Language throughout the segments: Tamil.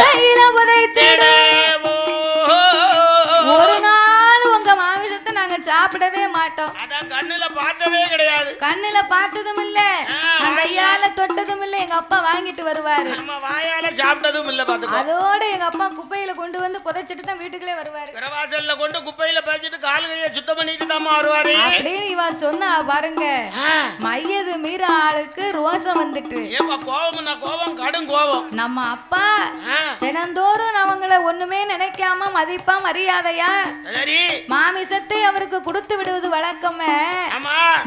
குப்பையில புதைத்திடு. ஒரு நாள் உங்க மாமிசத்தை நாங்க சாப்பிடவே மாட்டோம். அதான் கண்ணுல பார்த்ததே கிடையாது. கண்ணுல பார்த்ததும் இல்ல, கையால தொட்டதும் இல்ல. எங்க அப்பா வாங்கிட்டு வருவாரு. நம்ம வாயால சாப்பிட்டதும் இல்ல பாத்துக்கோ. அதோட எங்க அப்பா குப்பையில கொண்டு வந்து புதைச்சிட்டு தான் வீட்டுக்குள்ளே வருவாரு. பிரவாசல்ல கொண்டு குப்பையில பச்சிட்டு கால் கையை சுத்தம் பண்ணிட்டு தாமா வருவாரு அப்படின்னு இவ சொன்னா பாருங்க. மையது மீற ஆளுக்கு ரோசம் வந்துட்டு. ஏப்பா கோவம்னா கோவம், கடும் கோவம். நம்ம அப்பா தினந்தோறும் அவங்கள ஒண்ணுமே நினைக்காம மதிப்பா மரியாதையா மாமிசத்தை அவருக்கு கொடுத்து விடுவது வழக்கமே.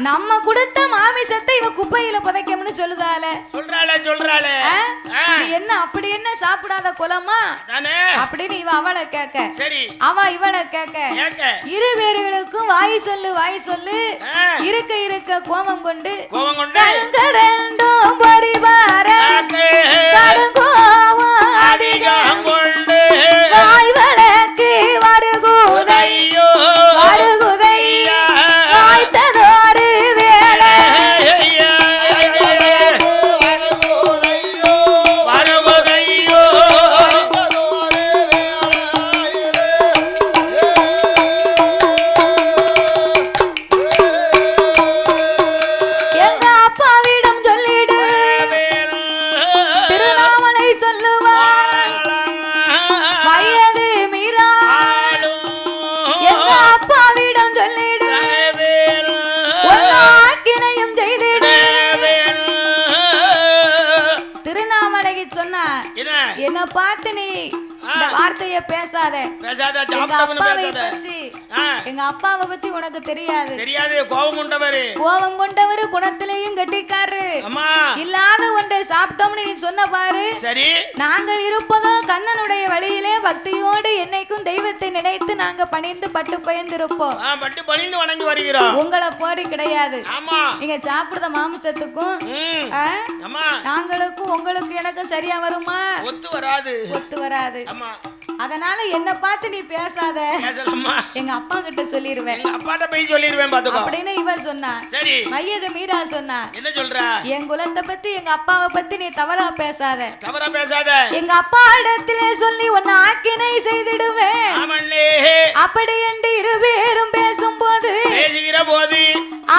நம்ம கொடுத்த மாமிசத்தை இவ குப்பையில புதைக்கணும்னு சொல்லுதால சொல்றாளே என்ன அப்படி என்ன சாப்பிடாத குலமா அப்படின்னு இவ அவளை கேட்க, அவ இவளை கேட்க, இரு பேர்களுக்கும் வாய் சொல்லு இருக்க கோபம் கொண்டு பரிவார கோபம் அதிகம் கொண்டு வாய் வழக்கு வருகுதையோ வருகுதையா வாய்த்ததோரு வேளை என்ன பார்த்து நீ இந்த வார்த்தைய பேசாத. எங்க அப்பாவை பத்தி உனக்கு தெரியாது. கோபம் கொண்டவரு குணத்திலையும் கெட்டிக்காரு. இல்லாத ஒன்றை சாப்பிட்டோம்னு நீ சொன்ன பாரு. சரி, நாங்கள் இருப்பதோ கண்ணனுடைய வழியிலே பக்தியோடு என்னைக்கும் தெய்வத்தை நினைத்து நாங்க பணிந்து பட்டு பயந்திருப்போம். உங்களை போரி கிடையாது. நீங்க சாப்பிடுற மாமிசத்துக்கும் நாங்களுக்கும் உங்களுக்கு எனக்கும் சரியா வருமா? ஒத்து வராது. அதனால என்ன பார்த்து நீ பேசாத. எங்க அப்பா கிட்ட சொல்லிடுவேன் அப்படின்னு இவ சொன்னா. மையது மீரா சொன்னா. என்ன சொல்ற? என் குலத்தை பத்தி எங்க அப்பாவை பத்தி நீ தவறா பேசாத. எங்க அப்பா இடத்திலே சொல்லி உன்னை ஆக்கினை செய்திடுவேன் அப்படி என்று இருவேரும் பேசும்போது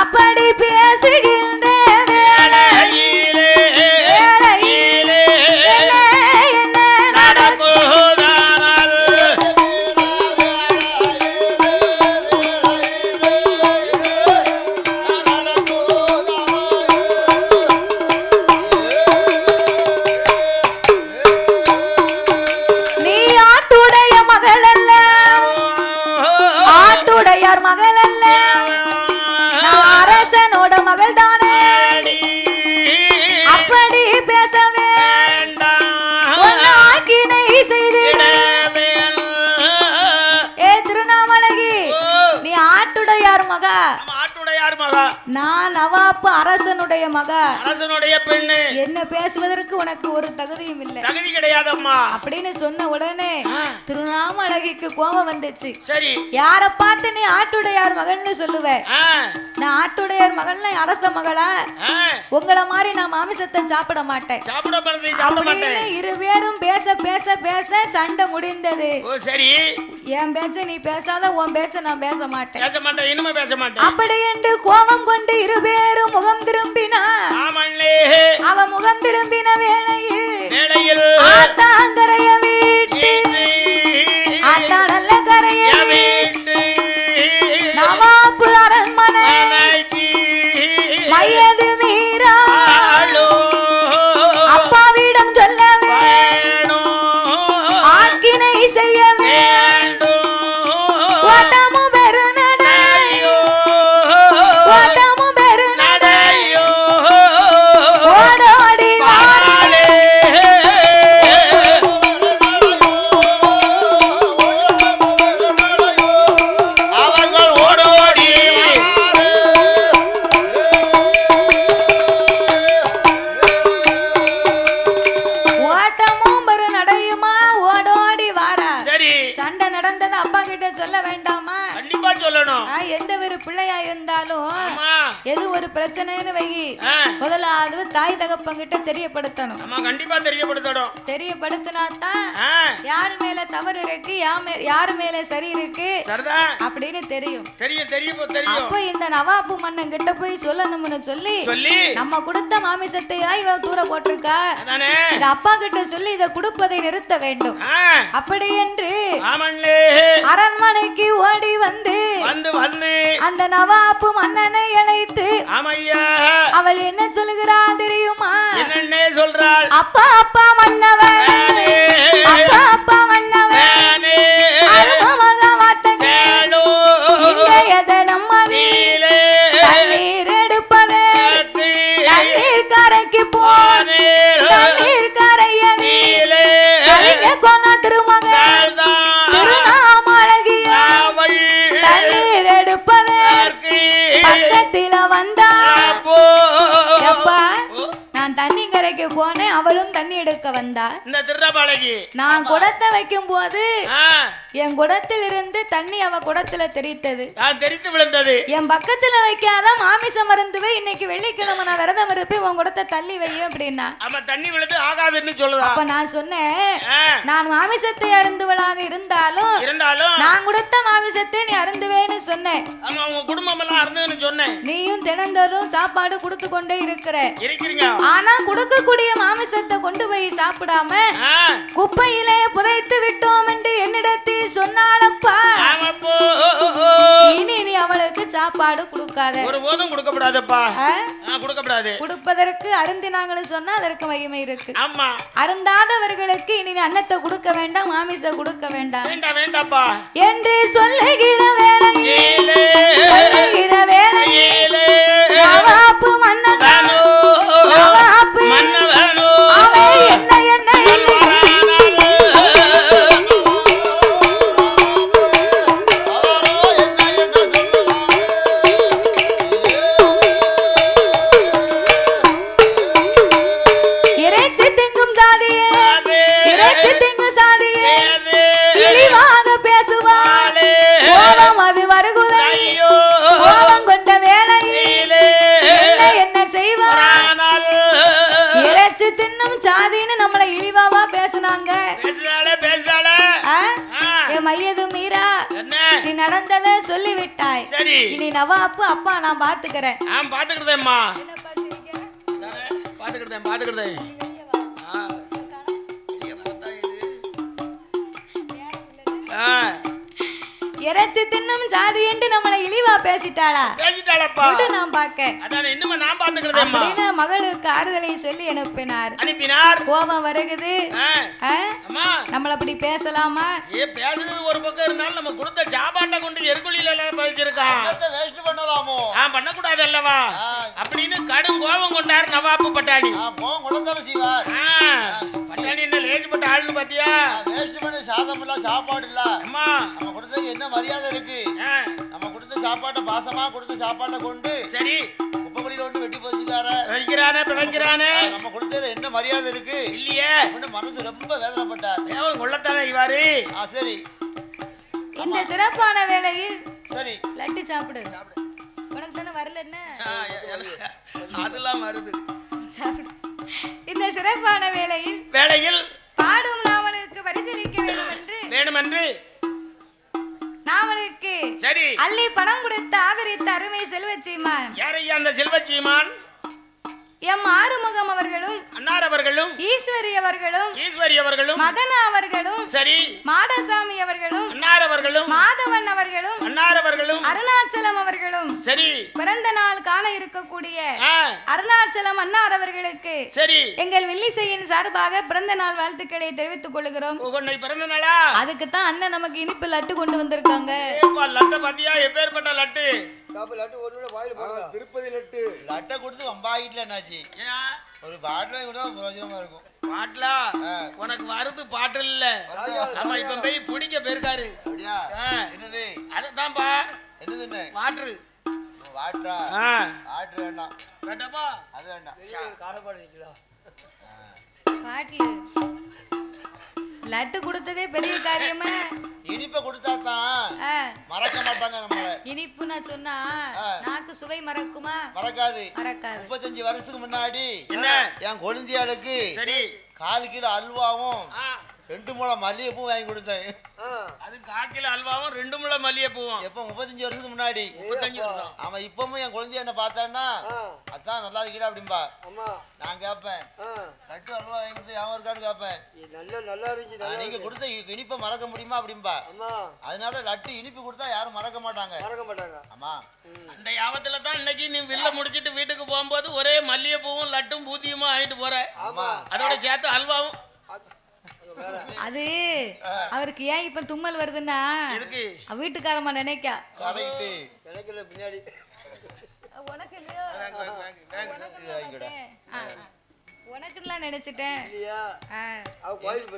அப்படி பேசுகின்ற வேளையிலே என்ன நடக்கும்? மகள் அல்ல, நான் அரசனோட மகள் தானே. அப்படி பேசவே ஆக்கினை செய்திட. ஏ திருநாமலகி, நீ ஆட்டுடையார் மகா, நான் நவாப்பு அரசனுடைய மகா, அரசனுடைய பெண்ணு. என்ன பேசுவதற்கு உனக்கு ஒரு தகுதியும் இல்லை, தகுதி கிடையாதம்மா அப்படின்னு சொன்ன உடனே திருநாமலகிக்கு கோபம் வந்துச்சு. சரி, யார பார்த்து நீ ஆட்டுடையார் மகள்னு சொல்லுவ? நான் ஆட்டுடையார் மகள்னா அரச மகளா? உங்களை மாதிரி நான் மாமிசத்தை சாப்பிட மாட்டேன். இருவேரும் பேச பேச பேச சண்டை முடிந்தது. சரி, என் பேச்ச நீ பேசாத, உன் பேச்ச நான் பேச மாட்டேன். அப்படி என்று கோபம் கொண்டு இருவேரும் முகம் திரும்பினா. அவ முகம் திரும்பின வேளையில் ஆத்தாங்கரைய வீட்டு ஆத்தாடல்ல கரைய வீட்டு நவாப்பு அரண்மனை மையது மீரா அப்பாவிடம் சொல்ல வேணும், ஆக்கினை செய்ய வேண்டும். ஓட்டமு பெரு நடையோ ஓட்டமு பெரு நடையோ ஓடோடி வாராளே. அவர்கள் ஓடோடி ஓட்டமும் பெரு நடையுமா ஓடோடி வாரா. சரி, சண்டை நடந்தது அப்பா கிட்ட சொல்ல வேண்டாமா? கண்டிப்பா சொல்லணும். எந்த ஒரு பிள்ளையா இருந்தாலும் ஆமா எது ஒரு பிரச்சனைன்னு வை முதலாவது தாய் தகப்பங்கிட்ட தெரியப்படுத்தணும். ஆமா கண்டிப்பா தெரியப்படுத்தணும். தெரியப்படுத்தினாதான் யாரு மேல தவறு இருக்கு யாரு மேல சரி இருக்கு அப்படின்னு தெரியும். அப்ப இந்த நவாப்பு மன்னன் கிட்ட போய் சொல்லணும்னு சொல்லி நம்ம கொடுத்த மாமிசத்தை இவ தூர போட்டிருக்கா, அப்பா கிட்ட சொல்லி இதை கொடுப்பதை நிறுத்த வேண்டும். அப்படி என்று அரண்மனைக்கு ஓடி வந்து அந்த நவாப்பு மன்னனை அழைத்து அவள் என்ன சொல்கிறாள் தெரியுமா? என்ன சொல்றாள்? அப்பா அப்பா மன்னவன், அப்பா அப்பா மன்னவன், அருமமக வார்த்தை எதை நம்ம தண்ணீர் எடுப்பது, தண்ணீர் கரைக்கு போனே, தண்ணீர் கரையதி கொன திருமகன் திருநாமழகிய தண்ணீர் எடுப்பது பக்கத்தில வந்தா. நான் தண்ணி கரைக்கு போனேன், அவளும் தண்ணி எடுக்க வந்தா. இந்த திருநாமழகி நான் குடத்தை வைக்கும் போது என் குடத்தில் இருந்து தண்ணி அவ குடத்துல தெரித்தது, தெரித்து விழுந்தது. என் பக்கத்துல வைக்காத மாமிசம் மருந்துவை இன்னைக்கு வெள்ளிக்கிழமை நான் விரதம் இருப்பேன், உன் குடத்தை தள்ளி வையும் அப்படின்னா. தண்ணி விழுந்து ஆகாதுன்னு சொல்லுதா. அப்ப நான் சொன்னேன், நான் மாமிசத்தை அருந்துவளாக இருந்தாலும் நான் கொடுத்த மாமிசத்தை நீ அருந்துவேன்னு சொன்னேன். குடும்பம் எல்லாம் அருந்துன்னு சொன்னேன். நீயும் தினந்தோறும் சாப்பாடு கொடுத்து கொண்டே இருக்கிறீங்க. ஆனா கொடுக்கக்கூடிய மாமிசத்தை கொண்டு போய் சாப்பிடாம குப்பையிலே புதைத்து விட்டோம் என்று என்னிடத்தில் சொன்னாலப்பா. இனி நீ அவளுக்கு சாப்பாடு கொடுக்காத, ஒருபோதும் கொடுக்கப்படாதப்பா. கொடுக்கப்படாது. கொடுப்பதற்கு அருந்தினாங்கன்னு சொன்னா அதற்கு மகிமை இருக்கு. அருந்தாதவர்களுக்கு இனி அன்னத்தை கொடுக்க வேண்டாம், மாமிசம் கொடுக்க வேண்டாம் என்று சொல்லுகிற வேளையிலே நவாப்பு மன்னன் நடந்ததை சொல்லிவிட்டாய். இனி நவாப்பு அப்பா நான் பாத்துக்கிறேன். இறைச்சி தின்னும் ஜாதி என்று நம்மளை இழிவா பேசிட்டாளப்பா. நான் பாக்க மகளுக்கு ஆறுதலை சொல்லி அனுப்பினார். கோபம் வருகுது, நம்மள அப்படி பேசலாமா? பேசுறது ஒரு பக்கம் இருந்தாலும் நம்ம கொடுத்த சாப்பாட்டை கொண்டு எருக்குழியில பண்ணக்கூடாது அல்லவா அப்படின்னு கடும் கோபம் கொண்டாரு நவாப்பு பட்டாணி. பட்டாணி என்ன லேசுப்பட்ட ஆளுன்னு பாத்தியா? சாதம் இல்ல, சாப்பாடு இல்ல. நம்ம கொடுத்தது என்ன மரியாதை இருக்கு? நம்ம கொடுத்த சாப்பாட்டை பாசமா கொடுத்த சாப்பாட்டை கொண்டு சரி குப்பைக்குழியில வந்து வெட்டி போச்சுக்காரே நம்ம கொடுத்தது என்ன மரியாதை இருக்கு? இல்லையே. மனசு ரொம்ப வேதனைப்பட்டார். கொள்ளத்தானே இவாரு. சரி, இந்த சிறப்பான வேளையில் சரி லட்டு சாப்பிடு. உனக்கு தானே வரல என்ன? அதெல்லாம் வருது. இந்த சிறப்பான வேளையில் பாடும் நாவலுக்கு பரிசீலிக்க வேண்டும் என்று நாவலுக்கு சரி அள்ளி பணம் கொடுத்து ஆதரித்த அருமை செல்வச்சீமான். யாரையா அந்த செல்வச்சீமான்? எம் ஆறுமுகம் அவர்களும், அன்னார் அவர்களும், ஈஸ்வரி அவர்களும், மதனா அவர்களும், சரி மாடசாமி அவர்களும், அன்னார் அவர்களும், மாதவன் அவர்களும், அன்னார் அவர்களும், அருணாச்சலம் அவர்களும், சரி பிறந்த நாள் காண இருக்கக்கூடிய அருணாச்சலம் அன்னார் அவர்களுக்கு சரி எங்கள் வில்லிசையின் சார்பாக பிறந்த நாள் வாழ்த்துக்களை தெரிவித்துக் கொள்கிறோம். பிறந்த நாளா? அதுக்கு தான் அண்ணன் நமக்கு இனிப்பு லட்டு கொண்டு வந்திருக்காங்க. லட்டு பாத்தியா? எப்பேற்பட்ட லட்டு? திருப்பதி லட்டு. லட்டை கொடுத்து வம்பாயிட்டல என்னாச்சு? ஒரு பாட்டில் கூட பிரயோஜனமா இருக்கும். பாட்டிலா உனக்கு வருது பாட்டில் இல்ல. நம்ம இப்ப போய் பிடிக்க போயிருக்காரு. என்னது? அதுதான்ப்பா. என்னது? வாட்ரு. வாட்ரா? வாட்ரு வேண்டாம். வேண்டாப்பா? அது வேண்டாம். காரப்பாடு நிக்குதா? பாட்டில் லட்டு கொடுத்ததே பெரிய காரியமா? இனிப்பை கொடுத்தா தான் மறக்க மாட்டாங்க நம்மள. இனிப்பு நான் சொன்னா நாக்கு சுவை மறக்குமா? மறக்காது. மறக்காது. 35 வருஷத்துக்கு முன்னாடி என்ன என் கொழுந்தியாளுக்கு சரி 4 கிலோ அல்வாவும் 2 முழம் மல்லிகைப்பூ வாங்கி கொடுத்தேன். அது 1/4 கிலோ அல்வாவும் 2 முழம் மல்லிகைப்பூவும். எப்ப 35 வருஷத்துக்கு முன்னாடி. 35 வருஷம். ஆமா இப்பவும் என் குழந்தைய என்ன பார்த்தான்னா அதான் நல்லா இருக்கீடா அப்படின்பா. நான் கேட்பேன் லட்டு அல்வா வாங்கி கொடுத்து ஞாபகம் இருக்கான்னு கேட்பேன். நல்லா இருந்துச்சு. நீங்க கொடுத்த இனிப்பை மறக்க முடியுமா அப்படின்பா. அதனால லட்டு இனிப்பு கொடுத்தா யாரும் மறக்க மாட்டாங்க. ஆமா அந்த யாபத்துல தான் இன்னைக்கு நீ வில்ல முடிச்சிட்டு வீட்டுக்கு போகும்போது ஒரே மல்லிகைப்பூவும் லட்டும் பூத்தியுமா ஆயிட்டு போற. அதோட சேர்த்து அல்வாவும். அது அவருக்கு ஏன் இப்ப தும்மல் வருதுன்னா வீட்டுக்காரமா நினைக்கா. பின்னாடி உனக்கு இல்லையோ உனக்குலாம் நினைச்சிட்டேன்.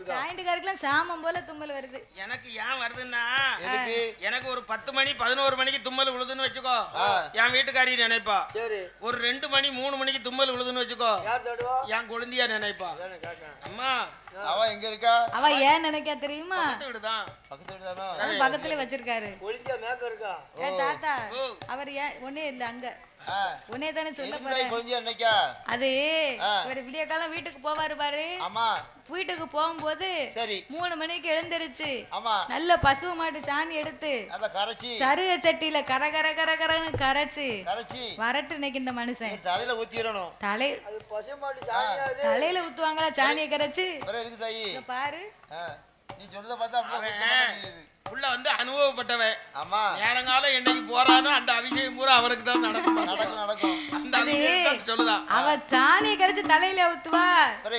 ஜாயிண்ட்காரருக்குலாம் சாமம் போல தும்மல் வருது. எனக்கு ஏன் வருதுன்னா எனக்கு ஒரு 10 மணி 11 மணிக்கு தும்மல் விழுதுன்னு வச்சுக்கோ என் வீட்டுக்காரி நினைப்பா. ஒரு 2 மணி 3 மணிக்கு தும்மல் விழுதுன்னு வச்சுக்கோ என் குழந்தையா நினைப்பா. அம்மா அவ எங்க இருக்கா? அவ ஏன் நினைக்கா தெரியுமா? பக்கத்துல வச்சிருக்காரு. தாத்தா அவர் ஏன் ஒன்னே இல்ல அங்க உன்னே தானே சொல்ல போறேன். அது ஒரு விடிய காலம் வீட்டுக்கு போவாரு பாரு. வீட்டுக்கு போகும்போது 3 மணிக்கு எழுந்திருச்சு நல்ல பசு மாட்டு சாணி எடுத்து சருக சட்டியில கர கர கர கரன்னு கரைச்சு வரட்டு இன்னைக்கு இந்த மனுஷன் தலையில ஊத்திரணும். தலையில ஊத்துவாங்களா சாணியை கரைச்சு பாரு. நீ சொல்றத பார்த்தா உள்ள வந்து அனுபவப்பட்டவன். ஆமா நேரங்காலம் என்னைக்கு போறானோ அந்த அபிஷேகம் பூரா அவருக்கு தான் நடக்கும். அந்த அபிஷேகம் சொல்லுதான். அவ சாணியை கரைச்சு தலையில ஊத்துவா.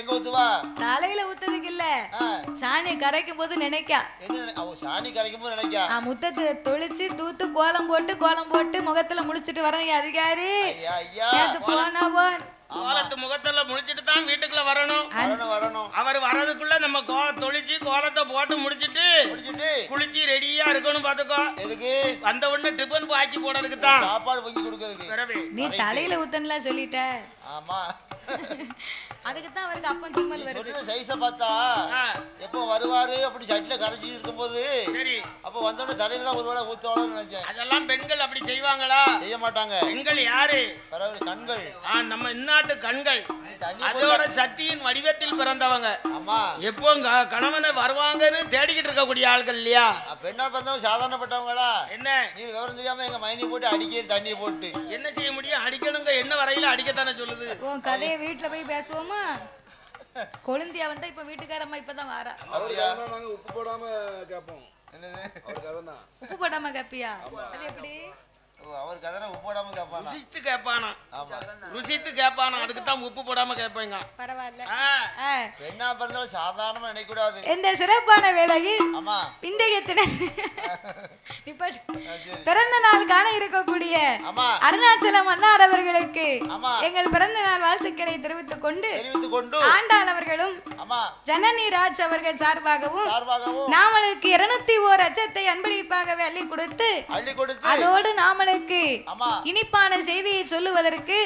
எங்க ஊத்துவா? தலையில ஊத்துறதுக்கு இல்ல சாணியை கரைக்கும் போது நினைக்கா. சாணி கரைக்கும் போது நினைக்கா முத்தத்தை தொளிச்சு தூத்து கோலம் போட்டு முகத்துல முடிச்சிட்டு வரணும் அதிகாரி. போனா கோலத்து முகத்துல முடிச்சிட்டு தான் வீட்டுக்குள்ள வரணும். அவர் வரதுக்குள்ள நம்ம தொளிச்சு கோலத்தை போட்டு முடிச்சிட்டு குளிச்சு ரெடியா இருக்கணும். பாத்துக்கோ வந்த உடனே டிபன் பாக்கி போடுறதுக்கு தான் சாப்பாடு வாங்கி கொடுக்கிறதுக்கு. நீ தலையில ஊத்தன்னுலாம் சொல்லிட்ட. ஆமா அதுக்கு தான் அவருக்கு அப்பன் தும்மல் வருது. சைஸ பார்த்தா எப்போ வருவாரு அப்படி சட்டில கரைச்சி இருக்கும்போது சரி அப்ப வந்தோட தலையில தான் ஒருவேளை ஊத்தோன்னு நினைச்சேன். அதெல்லாம் பெண்கள் அப்படி செய்வாங்களா? செய்ய மாட்டாங்க. பெண்கள் யாரு? கண்கள். நம்ம இந்நாட்டு கண்கள். அதோட சக்தியின் வடிவத்தில் பிறந்தவங்க. ஆமா எப்போ கணவனை வருவாங்கன்னு தேடிக்கிட்டு இருக்கக்கூடிய ஆட்கள் இல்லையா? பெண்ணா பிறந்தவங்க சாதாரணப்பட்டவங்களா? என்ன நீ விவரம் தெரியாம எங்க மைனி போட்டு அடிக்க தண்ணியை போட்டு என்ன செய்ய முடியும்? அடிக்கணுங்க என்ன வரையில அடிக்கத்தானே சொல்லுது. உன் கதையை வீட்டுல போய் பேசுவோமா? கொழுந்தியா வந்தா இப்ப வீட்டுக்காரம்மா இப்பதான் வாரா. நாங்க உப்பு போடாம கேப்போம். என்னது உப்பு போடாம கேப்பியா? அது எப்படி? அவர் கதனை உப்பு போடாம கேட்பானா? ருசித்து கேட்பானா? ஆமா ருசித்து கேட்பானா? அதுக்கு தான் உப்பு போடாம கேட்பாங்க. பரவாயில்ல. பெண்ணா பிறந்தாலும் சாதாரணமா நினைக்க கூடாது. இந்த சிறப்பான வேளையில் ஆமா பிந்தையத்தினர் பிறந்த நாள் காண இருக்கக்கூடிய அருணாச்சலம் அன்னார் அவர்களுக்கு எங்கள் பிறந்த நாள் வாழ்த்துக்களை தெரிவித்துக் கொண்டு ஆண்டாள் அவர்களும் ஜனனி ராஜ் அவர்கள் சார்பாகவும் நாமளுக்கு 201 அச்சத்தை அன்பளிப்பாகவே அள்ளி கொடுத்து அதோடு நாமளுக்கு இனிப்பான செய்தியை சொல்லுவதற்கு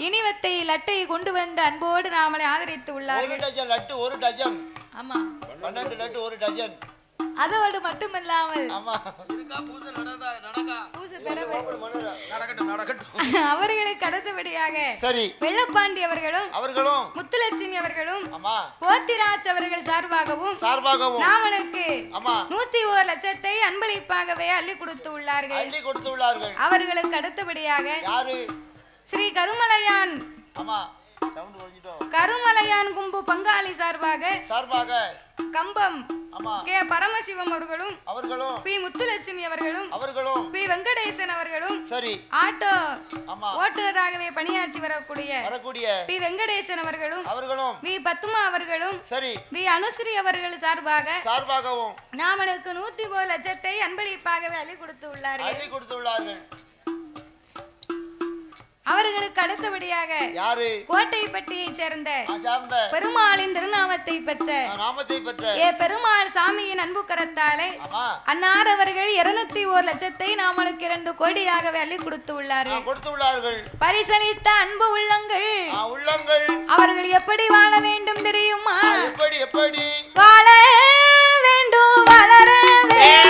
இனிவத்தை லட்டை கொண்டு வந்து அன்போடு நாமளை ஆதரித்து உள்ளார்கள். லட்டு 1 டஜன். ஆமா 12 லட்டு 1 டஜன். அதோடு மட்டுமல்லாமல் அவர்களுக்கு அடுத்தபடியாக வெள்ளப்பாண்டி அவர்களும் முத்துலட்சுமி அவர்களும் போத்திராஜ் அவர்கள் சார்பாகவும் நாமளுக்கு 101 லட்சத்தை அன்பளிப்பாகவே அள்ளி கொடுத்து உள்ளார்கள். அவர்களுக்கு அடுத்தபடியாக ஸ்ரீ கருமலையான் கும்பு பங்காளி சார்பாக கம்பம் கே பரமசிவம் அவர்களும் பி முத்துலட்சுமி அவர்களும் பி வெங்கடேசன் அவர்களும் ஆட்டோ ஓட்டுநராகவே பணியாற்றி வரக்கூடிய பி வெங்கடேசன் அவர்களும் பி பத்மா அவர்களும் பி அனுஸ்ரீ அவர்கள் சார்பாகவும் நாமளுக்கு 101 லட்சத்தை அன்பளிப்பாகவே அள்ளி கொடுத்து உள்ளார்கள். அவர்களுக்கு அடுத்தபடியாக கோட்டைப்பட்டியைச் சேர்ந்த பெருமாளின் திருநாமத்தை பெற்ற பெருமாள் சாமியின் அன்பு கரத்தாலே அன்னார் அவர்கள் 201 லட்சத்தை நாமளுக்கு 2 கோடியாகவே அள்ளி கொடுத்து உள்ளார்கள். பரிசளித்த அன்பு உள்ளங்கள் அவர்கள் எப்படி வாழ வேண்டும் தெரியுமா? எப்படி வாழ வேண்டும் வளர வேண்டும்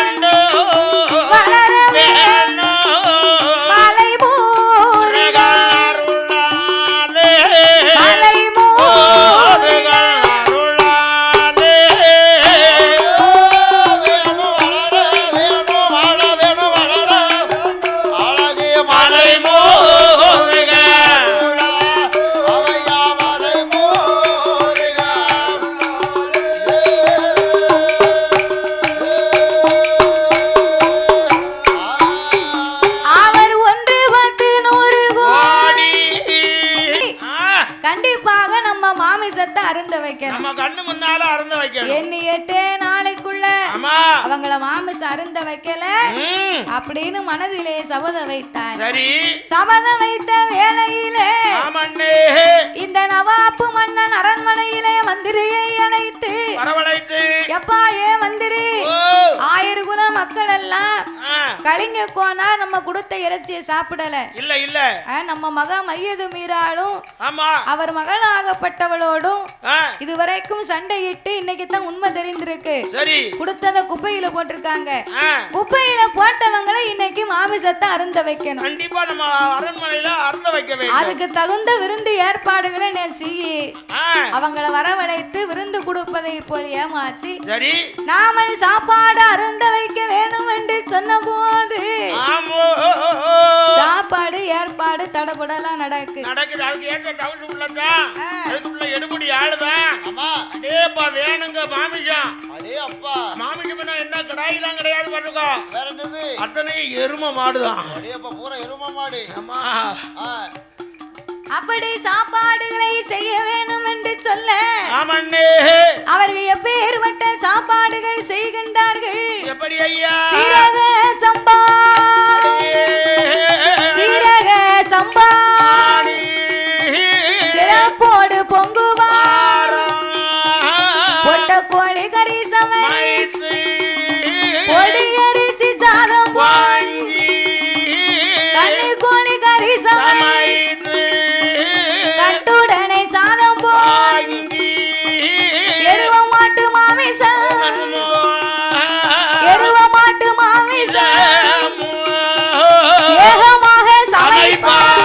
வைக்கணும். எண்ணி 8 நாளைக்குள்ள ஆமா அவங்கள மாமிசம் அருந்த வைக்கல அப்படின்னு மனதிலே சபதம் வைத்தார். சரி சபதம் வைத்த வேளையிலே ஆமண்ணே இந்த நவாப்பு மன்னன் அரண்மனையிலே மந்திரியை அழைத்து வரவழைத்து எப்பா மந்திரி 1000 குல மக்கள் எல்லாம் கலிங்க கோனா நம்ம கொடுத்த இறைச்சியை சாப்பிடல. இல்ல இல்ல நம்ம மக மையது மீறாலும் ஆமா அவர் மகளாகப்பட்டவளோடும் இதுவரைக்கும் சண்டையிட்டு இன்னைக்கு தான் உண்மை தெரிந்திருக்கு. சரி கொடுத்தத குப்பையில போட்டிருக்காங்க. குப்பையில போட்டவங்களை இன்னைக்கு மாமிசத்தை அருந்த வைக்கணும். கண்டிப்பா நம்ம அரண்மனையில அருந்த வைக்க வேண்டும். அதுக்கு தகுந்த விருந்து ஏற்பாடுகளை நான் செய்ய அவங்கள வரவழைத்து விருந்து கொடுப்பதை போல் ஏமாற்றி சரி நாமல் சாப்பாடு அருந்த வைக்க வேணும் என்று சொன்ன போது சாப்பாடு ஏற்பாடு தடபுடலாம் நடக்குது. அதுக்கு ஏற்ற தவசு உள்ளதான் அதுக்குள்ள எடுபடி ஆளுதான். அடேப்பா வேணுங்க மாமிசம். அடே அப்பா மாமிசம் என்ன கடாயிலாம் கிடையாது பாருங்க. வேற என்னது? அத்தனை எரும மாடுதான். அடேப்பா பூரா எரும மாடு. ஆமா அப்படி சாப்பாடுகளை செய்ய வேணும் என்று சொல்ல ஆமண்ணே அவர்கள் எப்பேற்பட்ட சாப்பாடுகள் செய்கின்றார்கள். எப்படி ஐயா? சீரக சம்பா சீரக சம்பா சிறப்போடு பொங்குவார் பொட்ட கோழி கறி சமைத்து பொடி அரிசி சாதம் வாங்கி தண்ணி கோழி கறி சமைத்து கட்டுடனை சாதம் வாங்கி எருவ மாட்டு மாமிசம் எருவ மாட்டு மாமிசம் ஏகமாக சமைப்பார்.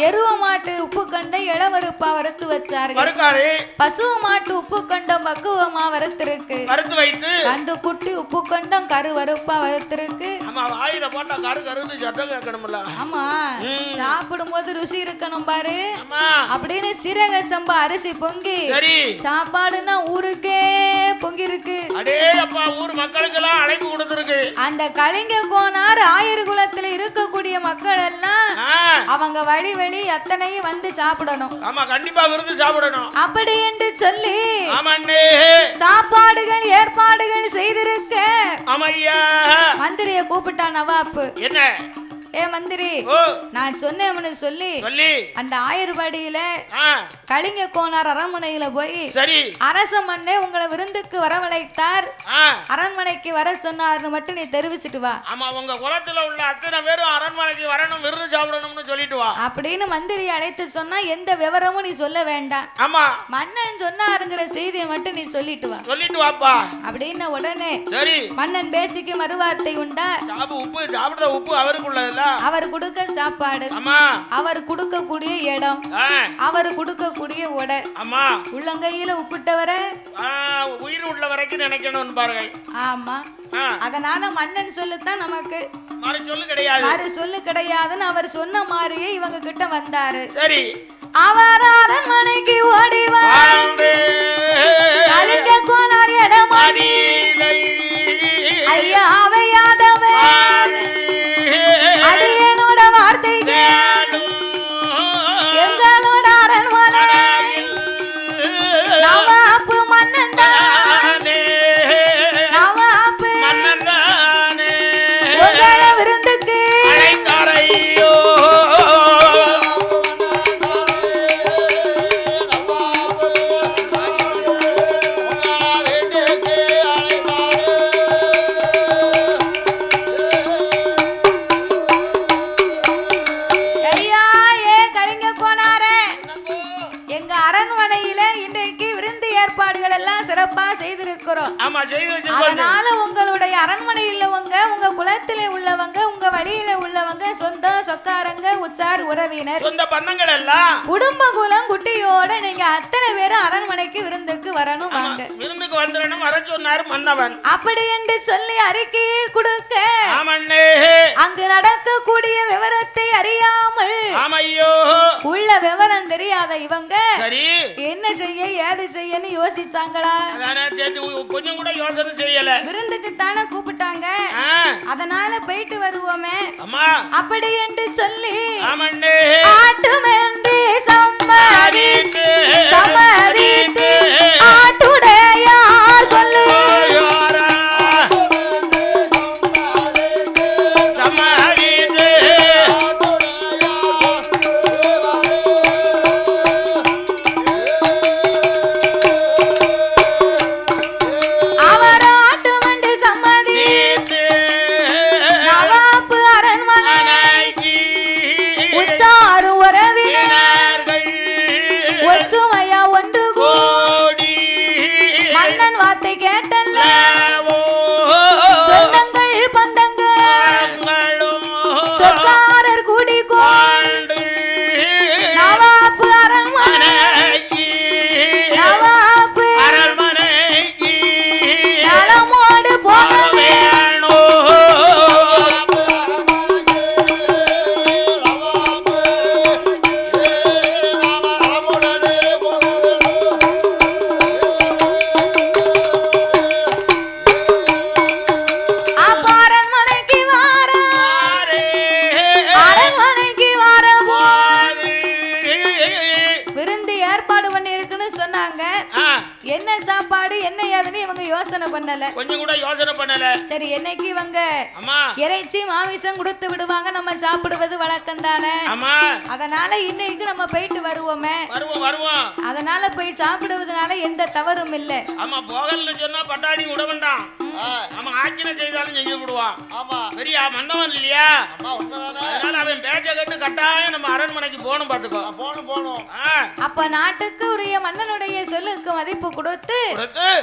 எருவ மாட்டு உப்பு கண்டை இளவருப்பா வறுத்து வச்சாரு. பசு மாட்டு உப்பு கண்டம் பக்குவமா வறுத்திருக்கு. வறுத்து வைத்து கண்டு குட்டி உப்பு கண்டம் கருவருப்பா வறுத்திருக்கு. ஆமா வாயில போட்டா கரு கருன்னு சத்தம் கேட்கணும்ல. ஆமா சாப்பிடும் போது ருசி இருக்கணும் பாரு அப்படின்னு சீரக சம்பா அரிசி பொங்கி சாப்பாடுன்னா ஊருக்கே பொங்கி இருக்கு. அடே அப்பா ஊர் மக்களுக்கு எல்லாம் அழைப்பு கொடுத்திருக்கு. அந்த கலிங்க கோனார் 1000 குலத்துல இருக்கக்கூடிய மக்கள் எல்லாம் அவங்க வழி வழி அத்தனையும் வந்து சாப்பிடணும். ஆமா கண்டிப்பா விருந்து சாப்பிடணும் அப்படி என்று சொல்லி ஆமண்ணே சாப்பாடுகள் ஏற்பாடுகள் செய்திருக்க ஆமையா மந்திரிய கூப்பிட்டா நவாப்பு. என்ன மந்திரி நான் சொன்னேன்னு சொல்லி அந்த 1000 படியில கலிங்க கோனார் அரண்மனையில போய் சரி அரச மன்னே உங்களை விருந்துக்கு வரவழைத்தார் அரண்மனைக்கு வர சொன்னார்னு மட்டும் நீ தெரிவிச்சிட்டு வா. ஆமா உங்க குலத்துல உள்ள அத்தனை பேரும் அரண்மனைக்கு வரணும் விருந்து சாப்பிடணும்னு சொல்லிட்டு வா அப்படின்னு மந்திரி அழைத்து சொன்னா எந்த விவரமும் நீ சொல்ல வேண்டாம். ஆமா மன்னன் சொன்னாருங்கிற செய்தியை மட்டும் நீ சொல்லிட்டு வாப்பா அப்படின்னு உடனே சரி மன்னன் பேச்சுக்கு மறுவார்த்தை உண்டா. உப்பு சாப்பிடுற உப்பு அவருக்குள்ளதுல அவர் கொடுக்க சாப்பாடு அவர் கொடுக்கக்கூடிய இடம் அவர் கொடுக்கக்கூடிய உடை உள்ளங்கையில உப்பிட்டவரை உயிர் உள்ள வரைக்கும் நினைக்கணும் பாருங்க. ஆமா அதனால மன்னன் சொல்லுத்தான் நமக்கு மறு சொல்லு கிடையாது. மறு சொல்லு கிடையாதுன்னு அவர் சொன்ன மாதிரியே இவங்க கிட்ட வந்தாரு. சரி அவர் அரண்மனைக்கு ஓடிவார் கலிங்க கோனார் இடமாடி ஐயா அவையாதவே அடியனோட வார்த்தை எங்களோட அரண்மனை நவாப்பு மன்னன் தானே நவாப்பு மன்னன் தானே உங்கள விருந்துக்கு அழைத்தாரையோ செய்திருக்கிறோம். ஆமா செய்து வச்சிருக்கோம். அதனால உங்களுடைய அரண்மனையில் உள்ளவங்க, உங்க குலத்திலே உள்ளவங்க, உங்க வழியில உள்ளவங்க, சொந்த சொக்காரங்க, உச்சார் உறவினர், சொந்த பந்தங்கள் எல்லாம் குடும்ப குலம் குட்டியோட நீங்க அத்தனை பேரும் அரண்மனைக்கு விருந்துக்கு வரணும் வாங்க. விருந்துக்கு வந்துடணும் வர சொன்னாரு மன்னவன். அப்படி என்று சொல்லி அறிக்கையை கொடுக்க ஆமண்ணே அங்கு நடக்கக்கூடிய விவரத்தை அறியாமல் ஆமையோ உள்ள விவரம் தெரியாத இவங்க சரி என்ன செய்ய ஏது செய்யன்னு யோசிச்சாங்களா? கொஞ்சம் கூட யோசனை செய்யல. விருந்துக்கு தானே கூப்பிட்டாங்க, அதனால போயிட்டு வருவோமே அம்மா அப்படி என்று சொல்லி ஆமண்ணே ஆட்டுமென்றே சம்மதித்து சம்மதித்து ஆட்டுடையார் சொல்லு என்ன சாப்பாடு என்ன ஏதுன்னு இவங்க யோசனை பண்ணல, கொஞ்சம் கூட யோசனை பண்ணல. சரி என்னைக்கு இவங்க அம்மா இறைச்சி மாமிசம் கொடுத்து விடுவாங்க, நம்ம சாப்பிடுவது வழக்கம் தானே. அம்மா அதனால இன்னைக்கு நம்ம போயிட்டு வருவோமே. வருவோம் வருவோம். அதனால போய் சாப்பிடுவதனால எந்த தவறும் இல்ல. ஆமா போகல்னு சொன்னா பட்டாணி விட வேண்டாம். ஆமா ஆக்கின செய்தாலும் செஞ்சு விடுவான். ஆமா பெரிய மன்னவன் இல்லையா? ஆமா உண்மைதானே. அதனால அவன் பேச்ச கேட்டு கட்டாயம் நம்ம அரண்மனைக்கு போகணும். பாத்துக்கோ போகணும் போகணும். அப்ப நாட்டுக்கு உரிய மன்னனுடைய சொல்லுக்கு மதிப்பு கொடுத்து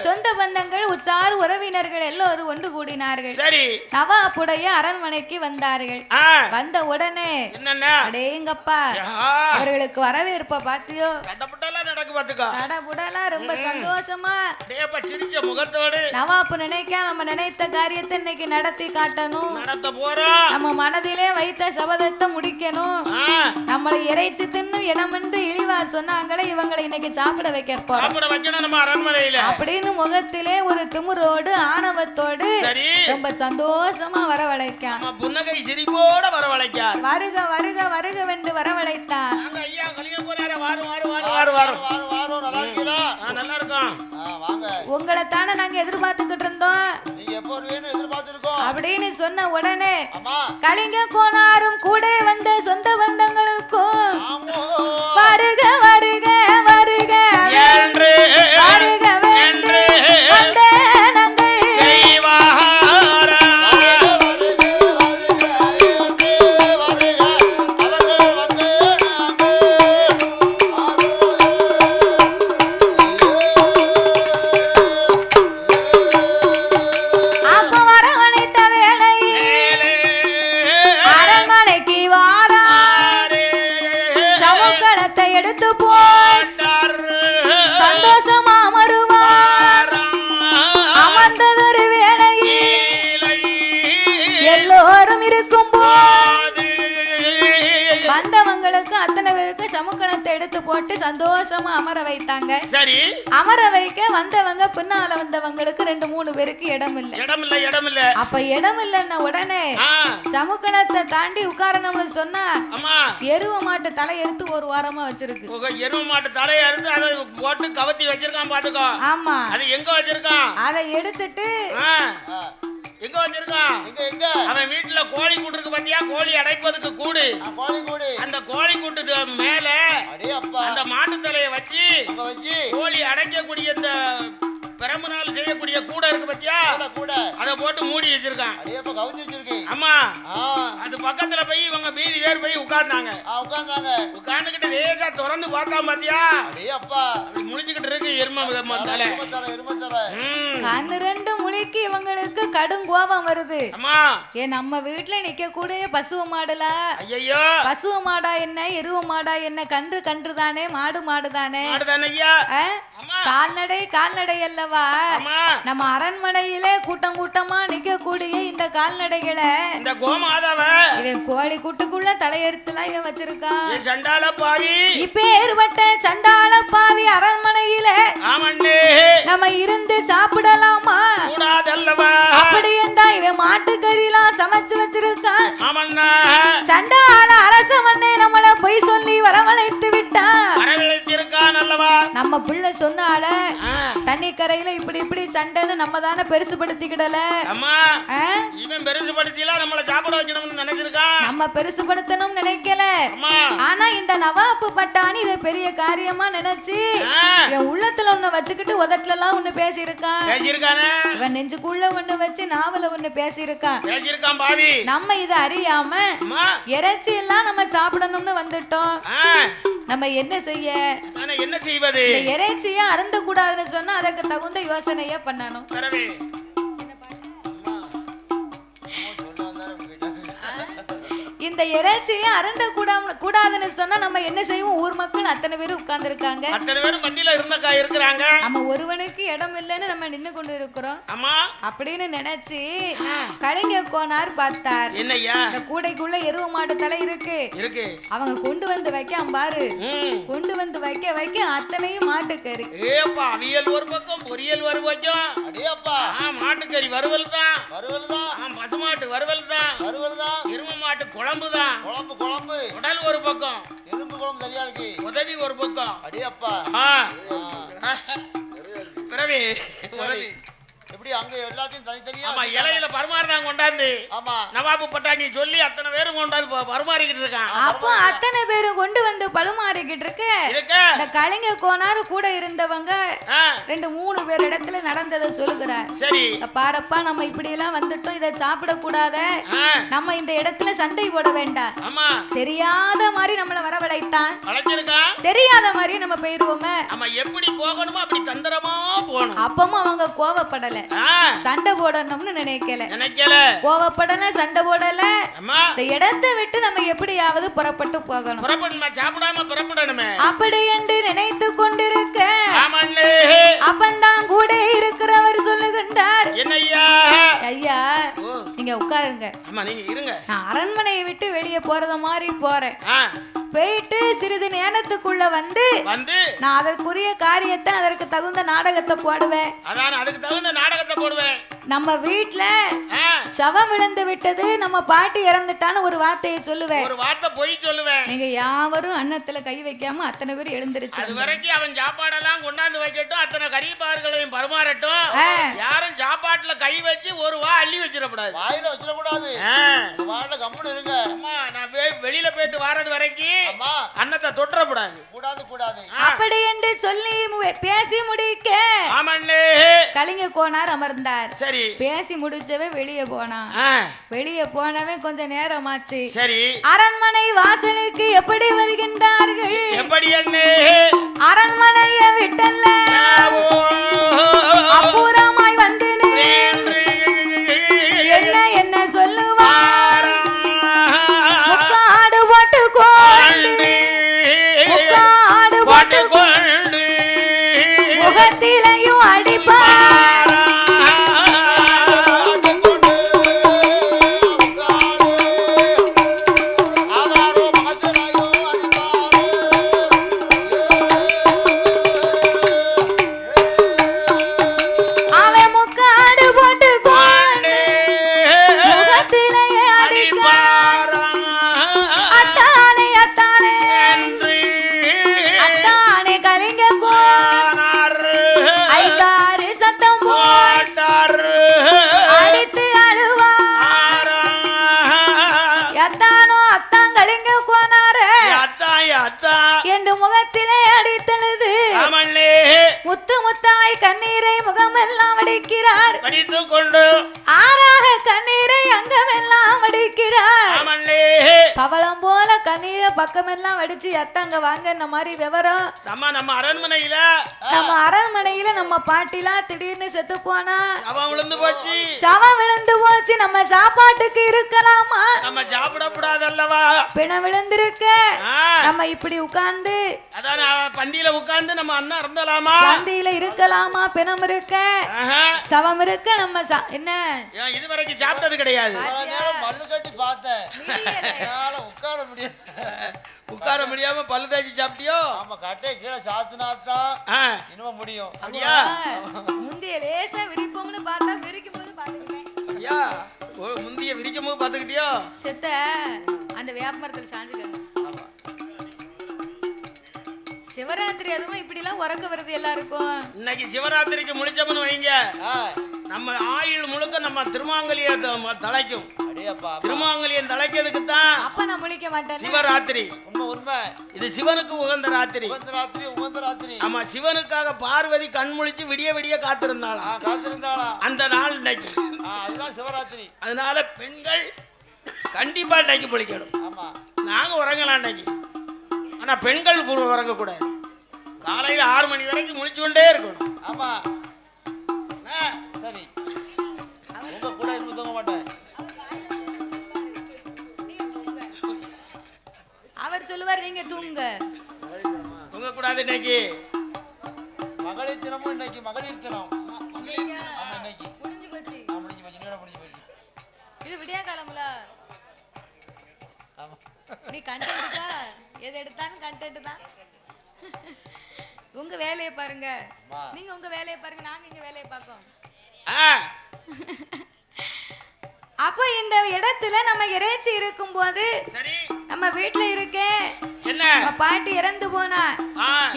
சொந்த பந்தங்கள் உச்சார் உறவினர்கள் எல்லோரும் ஒன்று கூடினார்கள். சரி நவாப்புடைய அரண்மனைக்கு வந்தார்கள். வந்த உடனே அடேங்கப்பா அவர்களுக்கு வரவேற்ப பாத்தியோ தடபுடலா நடக்கு. பாத்துக்கோ தடபுடலா ரொம்ப சந்தோஷமா சிரிச்ச முகத்தோடு நவாப்பு நினைக்க நம்ம நினைத்த காரியத்தை இன்னைக்கு நடத்தி காட்டணும், நடத்த போறோம். நம்ம மனதிலே வைத்த சபதத்தை முடிக்கணும். நம்மளை இறைச்சி தின்னும் இடமென்று இழிவா சொன்னாங்களே இவங்களை இன்னைக்கு சாப்பிட வைக்க போறோம் நம்ம அரண்மனையில அப்படின்னு முகத்திலே ஒரு திமிரோடு ஆணவத்தோடு ரொம்ப சந்தோஷமா வரவழைக்கான். புன்னகை சிரிப்போட வரவழைக்கார். வருக வருக வருக வென்று வரவழைத்தான். ஐயா கலிங்க போறாரு. வாரு வாரு வாரு வாரு வாரு வாரு. நல்லா இருக்கீங்களா? நல்லா இருக்கோம். வாங்க. உங்களை தானே நாங்க எதிர்பார்த்துக்கிட்டு இருந்தோம். நீங்க எப்போ வருவீங்கன்னு எதிர்பார்த்திருக்கோம் அப்படின்னு சொன்ன உடனே கலிங்க கோனாரும் கூட வந்த சொந்த பந்தங்களுக்கும் வருக வருக வருக என்று வருக வென்று வந்த போட்டு சந்தோஷமா அமர வைத்தாங்க. சரி அமர வைக்க வந்தவங்க பின்னால வந்தவங்களுக்கு 2-3 பேருக்கு இடம் இல்ல. அப்ப இடம் இல்லன்னா உடனே சமுக்கணத்தை தாண்டி உட்காரணும்னு சொன்னா எருவ மாட்டு தலை எடுத்து ஒரு வாரமா வச்சிருக்கு. எருவ மாட்டு தலையை எடுத்து அதை போட்டு கவத்தி வச்சிருக்கான். பாத்துக்கோ. ஆமா அது எங்க வச்சிருக்கான்? அதை எடுத்துட்டு எங்க வச்சிருக்கான்? அவன் வீட்டுல கோழி கூட்டு இருக்கு பாத்தியா? கோழி அடைப்பதுக்கு கூடு. அந்த கோழி கூட்டுக்கு மேல அந்த மாட்டு தலையை வச்சு கோழி அடைக்கக்கூடிய இந்த பெரம்புனால் செய்யக்கூடிய கூட இருக்கு பாத்தியா? அதை போட்டு மூடி வச்சிருக்கான். ஆமா அது பக்கத்துல போய் இவங்க மீதி பேர் போய் உட்கார்ந்தாங்க. உட்கார்ந்துகிட்டு லேசா திறந்து பார்த்தா பாத்தியா அடே அப்பா அப்படி முழிச்சுக்கிட்டு இருக்கு எருமத்தலை. கண்ணு ரெண்டு முழிக்கு இவங்களுக்கு கடும் கோபம் வருது. அம்மா ஏன் நம்ம வீட்டுல நிக்க கூட பசுவ மாடுல ஐயோ பசுவ மாடா என்ன எருவ மாடா என்ன கன்று தானே மாடு தானே ஐயா கால்நடை அல்லவா. நம்ம அரண்மனையிலே கூட்டமா நிக்க கூடிய இந்த கால்நடைகளை இந்த கோமாதாவ இவன் கோழி கூட்டுக்குள்ள தலையெடுத்துலாம் இவன் வச்சிருக்கான். சண்டால பாவி இப்பேற்பட்ட சண்டால பாவி அரண்மனையில நம்ம இருந்து சாப்பிடலாமா கூடாதல்லவா? அப்படி என்றா இவன் மாட்டுக்கறிலாம் சமைச்சு வச்சிருக்கான். சண்டால அரசவண்ணே நம்மள பொய் சொல்லி வரவழைத்து விட்டான். நம்ம பிள்ளை சொன்னால தண்ணி கரையில இப்படி சண்டைன்னு நம்ம தானே பெருசுபடுத்திக்கிடல. இவன் பெருசுபடுத்திலாம் நம்மள சாப்பிட வைக்கணும்னு நினைச்சிருக்கான். நம்ம பெருசுபடுத்தணும் நினைக்கல. ஆனா இந்த நவாப்பு பட்டாணி இதை பெரிய காரியமா நினைச்சு என் உள்ளத்துல ஒண்ணு வச்சுக்கிட்டு உதட்டுல எல்லாம் ஒண்ணு பேசியிருக்கான். இவன் நெஞ்சுக்குள்ள ஒண்ணு வச்சு நாவல ஒண்ணு பேசியிருக்கான். நம்ம இதை அறியாம இறைச்சி எல்லாம் நம்ம சாப்பிடணும்னு வந்துட்டோம். நம்ம என்ன செய்வது? இறைச்சியா அருந்த கூடாதுன்னு சொன்னா அதுக்கு தகுந்த யோசனையா பண்ணணும். இந்த இறைச்சியை அருந்த கூடாதுன்னு சொன்னா நம்ம என்ன செய்வோம்? ஊர் மக்கள் அத்தனை பேரும் உட்கார்ந்து இருக்காங்க. அத்தனை பேரும் பந்தியில இருக்கிறாங்க. நம்ம ஒருவனுக்கு இடம் இல்லைன்னு நம்ம நின்னு கொண்டு இருக்கிறோம். அப்படின்னு நினைச்சு கலிங்க கோனார் பார்த்தார். என்னய்யா இந்த கூடைக்குள்ள எருவ மாடு தலை இருக்கு. அவங்க கொண்டு வந்து வைக்க அம்பாரு கொண்டு வந்து வைக்க அத்தனையும் மாட்டுக்கறி. அவியல் ஒரு பக்கம் பொரியல் ஒரு பக்கம். மாட்டுக்கறி வறுவல் தான் பசுமாட்டு வறுவல் தான் எரும மாட்டு குழம்பு தான் குழம்பு உடல் ஒரு பக்கம் எலும்பு குழம்பு சரியா இருக்கு உதவி ஒரு பக்கம். அடே அப்பா பிறவி எப்படி அங்க எல்லாத்தையும் தனித்தனியா ஆமா இலையில பரிமாறினாங்க கொண்டாந்து. ஆமா நவாபு பட்டாணி சொல்லி அத்தனை பேரும் கொண்டாந்து பரிமாறிக்கிட்டு இருக்கான். அப்போ அத்தனை பேரும் கொண்டு வந்து பரிமாறிக்கிட்டு இருக்கு. இந்த கலிங்க கோனார் கூட இருந்தவங்க 2-3 பேர் இடத்துல நடந்ததை சொல்லுகிறார். சரி பாரப்பா நம்ம இப்படி எல்லாம் வந்துட்டோம், இதை சாப்பிட கூடாத, நம்ம இந்த இடத்துல சண்டை போட வேண்டாம். ஆமா தெரியாத மாதிரி நம்மள வரவழைத்தான். வளைச்சிருக்கான் தெரியாத மாதிரி நம்ம போயிருவோமே. ஆமா எப்படி போகணுமோ அப்படி தந்திரமா போகணும். அப்பவும் அவங்க கோவப்படல, சண்டை போடணும்னு நினைக்கல. கோவப்படல, சண்டை போடல. இந்த இடத்தை விட்டு நம்ம எப்படியாவது புறப்பட்டு போகணும். சாப்பிடாம புறப்படணுமே அப்படி என்று நினைத்து கொண்டிருக்க அப்பந்தான் கூட இருக்கிறவர் சொல்லுகின்றார். என்னய்யா ஐயா நீங்க உட்காருங்க. நான் அரண்மனையை விட்டு வெளியே போறத மாதிரி போறேன். போயிட்டு சிறிது நேரத்துக்குள்ள வந்து நான் அதற்குரிய காரியத்தை அதற்கு தகுந்த நாடகத்தை போடுவேன். அதுக்கு தகுந்த நாடகத்தை போடுவேன். நம்ம வீட்டுல சவம் விழுந்து விட்டது, நம்ம பாட்டி இறந்துட்டான்னு ஒரு வார்த்தையை சொல்லுவேன். ஒரு வார்த்தை போய் சொல்லுவேன். நீங்க யாவரும் அன்னத்துல கை வைக்காம அத்தனை பேர் எழுந்திருச்சு. அது வரைக்கும் அவன் சாப்பாடெல்லாம் கொண்டாந்து வைக்கட்டும், அத்தனை கறிபார்களையும் பரிமாறட்டும். யாரும் சாப்பாட்டுல கை வச்சு ஒரு வா அள்ளி வச்சிடக்கூடாது, வாயில வச்சிடக்கூடாது. கம்முன்னு இருங்க. நான் வெளியில போயிட்டு வாரது வரைக்கும் அன்னத்தை தொற்றக்கூடாது. கூடாது. அப்படி என்று சொல்லி பேசி முடிக்க கலிங்க கோனார் அமர்ந்தார். சரி பேசி முடிச்சவே வெளியே போனான். வெளியே போனவே கொஞ்ச நேரம் ஆச்சு. சரி அரண்மனை வாசலுக்கு எப்படி வருகின்றார்கள்? எப்படி அரண்மனையை விட்டல்ல அப்புறமாய் வந்து என்ன சொல்லுவார்? முக்காடு போட்டு கொண்டு முகத்திலையும் அடிப்பார். அவன் முக்காடு போட்டு கொண்டு முகத்திலேயே அடிப்பார். அத்தானே கலிங்க கோனார் ஐந்தாறு சத்தம் போட்டார். அடித்து அழுவார். எத்தானோ அத்தான் கலிங்க கோனாரு என்று முகத்திலே அடித்தழுது முத்து முத்தாய் கண்ணீரை முகமெல்லாம் அடிக்கிறார். கொண்டு ஆறாக கண்ணீரை அங்கமெல்லாம் அடிக்கிறார். பவளம் போல கண்ணீரை பக்கமெல்லாம் வடிச்சு எத்தாங்க வாங்க இந்த மாதிரி விவரம். நம்ம அரண்மனையில நம்ம பாட்டிலாம் திடீர்னு செத்து போனா சவம் விழுந்து போச்சு. நம்ம சாப்பாட்டுக்கு இருக்கலாமா? நம்ம சாப்பிட கூடாது அல்லவா? பிணம் விழுந்திருக்க நம்ம இப்படி உட்கார்ந்து அதான் பந்தியில உட்கார்ந்து நம்ம அண்ணா இருந்தலாமா? பந்தியில இருக்கலாமா? பிணம் இருக்க சவம் இருக்க நம்ம என்ன இதுவரைக்கும் சாப்பிட்டது கிடையாது. பல்லு கட்டி பார்த்தேன் உட்கார முடியாம பல்லு தேய்ச்சி சாப்பிட்டியோ? ஆமா, கட்டை கீழே சாத்துனாத்தான் இனிமே முடியும். அப்படியா? முந்தைய லேசா விரிப்போம்னு பார்த்தா விரிக்கும் போது பாத்துக்கிட்டேன். அப்படியா? முந்தைய விரிக்கும் போது பாத்துக்கிட்டியோ? செத்த அந்த வேப்ப மரத்துல சாஞ்சுக்கங்க. சிவராத்திரி அதுவும் இப்படி எல்லாம் உறக்க வருது எல்லாருக்கும். இன்னைக்கு சிவராத்திரிக்கு முழிச்சோம்னு வைங்க, நம்ம ஆயுள் முழுக்க நம்ம திருமாங்கலிய தலைக்கும். திருமாங்கலியம் தலைக்கிறதுக்கு தான் அப்ப நான் முழிக்க மாட்டேன். சிவராத்திரி உண்மை. இது சிவனுக்கு உகந்த ராத்திரி. ஆமா, சிவனுக்காக பார்வதி கண் முழிச்சு விடிய விடிய காத்திருந்தாளா அந்த நாள் இன்னைக்கு. அதுதான் சிவராத்திரி. அதனால பெண்கள் கண்டிப்பா இன்னைக்கு பொழிக்கணும். ஆமா, நாங்க உறங்கலாம் இன்னைக்கு. ஆனா பெண்கள் உறங்க கூடாது. காலையில 6 மணி வரைக்கும் முழிச்சு கொண்டே இருக்கணும். ஆமா, சரி. உங்க கூட இருந்து தூங்க மாட்டேன். அவர் சொல்லுவார் நீங்க தூங்க கூடாது. இன்னைக்கு மகளிர் தினமும் இன்னைக்கு மகளிர் தினம். இன்னைக்கு முடிஞ்சு போச்சு. முடிஞ்சு போச்சு. இது விடியா காலம்ல. நீ கண்டென்ட் இருக்கா? எது எடுத்தாலும் கண்டென்ட் தான். உங்க வேலையை பாருங்க, நீங்க உங்க வேலையை பாருங்க, நாங்க எங்க வேலையை பார்க்கோம். அப்ப இந்த இடத்துல நம்ம இறைச்சி இருக்கும் போது நம்ம வீட்டுல இருக்கேன் நம்ம பாட்டி இறந்து போனா